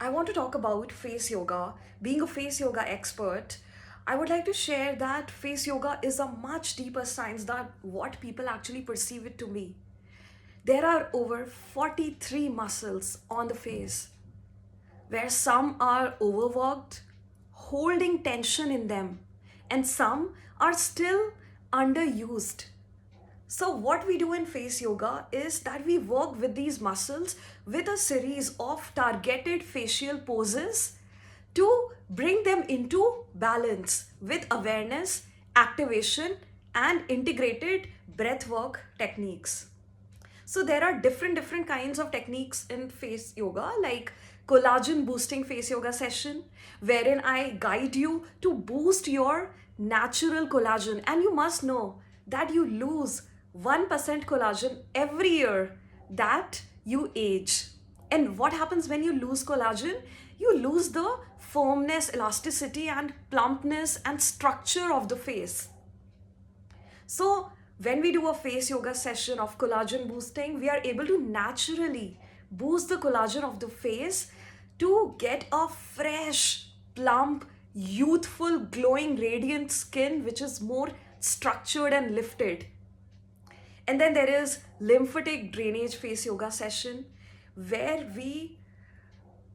I want to talk about face yoga. Being a face yoga expert, I would like to share that face yoga is a much deeper science than what people actually perceive it to be. There are over 43 muscles on the face, where some are overworked, holding tension in them, and some are still underused. So, what we do in face yoga is that we work with these muscles with a series of targeted facial poses to bring them into balance with awareness, activation, and integrated breath work techniques. So there are different kinds of techniques in face yoga, like collagen boosting face yoga session, wherein I guide you to boost your natural collagen. And you must know that you lose 1% collagen every year that you age. And what happens when you lose collagen? You lose the firmness, elasticity, and plumpness and structure of the face. So, when we do a face yoga session of collagen boosting, we are able to naturally boost the collagen of the face to get a fresh, plump, youthful, glowing, radiant skin which is more structured and lifted. And then there is lymphatic drainage face yoga session where we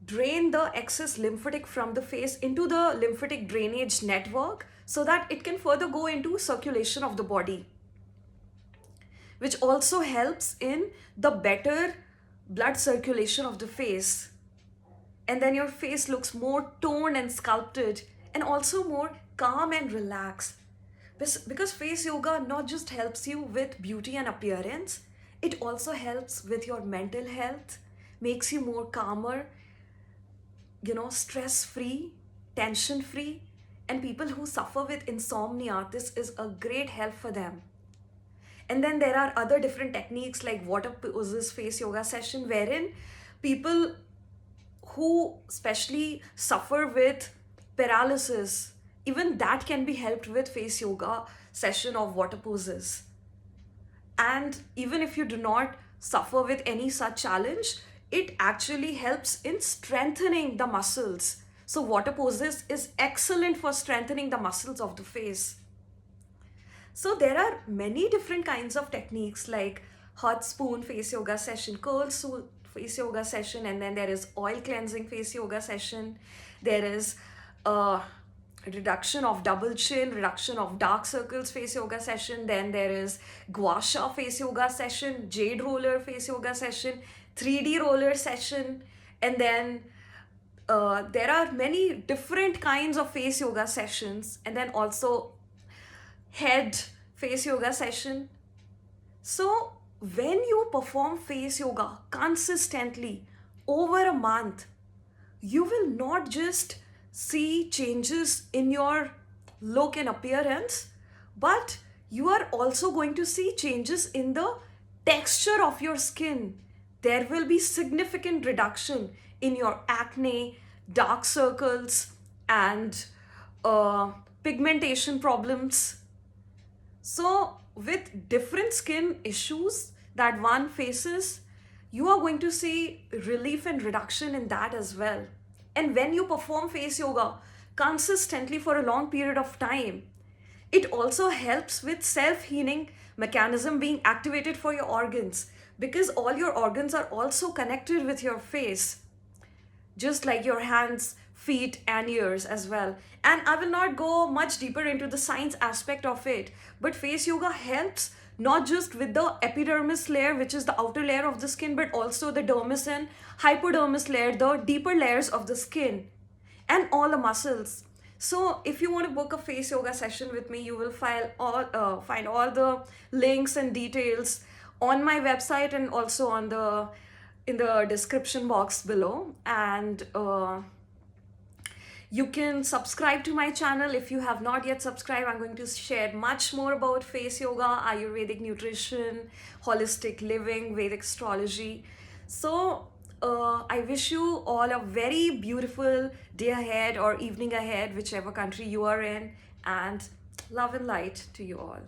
drain the excess lymphatic from the face into the lymphatic drainage network so that it can further go into circulation of the body, which also helps in the better blood circulation of the face. And then your face looks more toned and sculpted and also more calm and relaxed. Because face yoga not just helps you with beauty and appearance, it also helps with your mental health, makes you more calmer, stress free, tension free. And people who suffer with insomnia, this is a great help for them. And then there are other different techniques like water poses face yoga session, wherein people who especially suffer with paralysis, even that can be helped with face yoga session of water poses. And even if you do not suffer with any such challenge, it actually helps in strengthening the muscles. So water poses is excellent for strengthening the muscles of the face. So there are many different kinds of techniques like hot spoon face yoga session, face yoga session, and then there is oil cleansing face yoga session. There is reduction of double chin, reduction of dark circles face yoga session. Then there is gua sha face yoga session, jade roller face yoga session, 3D roller session, and then there are many different kinds of face yoga sessions, and then also head face yoga session. So when you perform face yoga consistently over a month, you will not just see changes in your look and appearance, but you are also going to see changes in the texture of your skin. There will be significant reduction in your acne, dark circles, and pigmentation problems. So, with different skin issues that one faces, you are going to see relief and reduction in that as well. And when you perform face yoga consistently for a long period of time, it also helps with self-healing mechanism being activated for your organs, because all your organs are also connected with your face, just like your hands, feet, and ears as well. And I will not go much deeper into the science aspect of it, but face yoga helps not just with the epidermis layer, which is the outer layer of the skin, but also the dermis and hypodermis layer, the deeper layers of the skin, and all the muscles. So if you want to book a face yoga session with me, you will find all the links and details on my website and also on the in the description box below. And you can subscribe to my channel if you have not yet subscribed. I'm going to share much more about face yoga, Ayurvedic nutrition, holistic living, Vedic astrology. So I wish you all a very beautiful day ahead or evening ahead, whichever country you are in, and love and light to you all.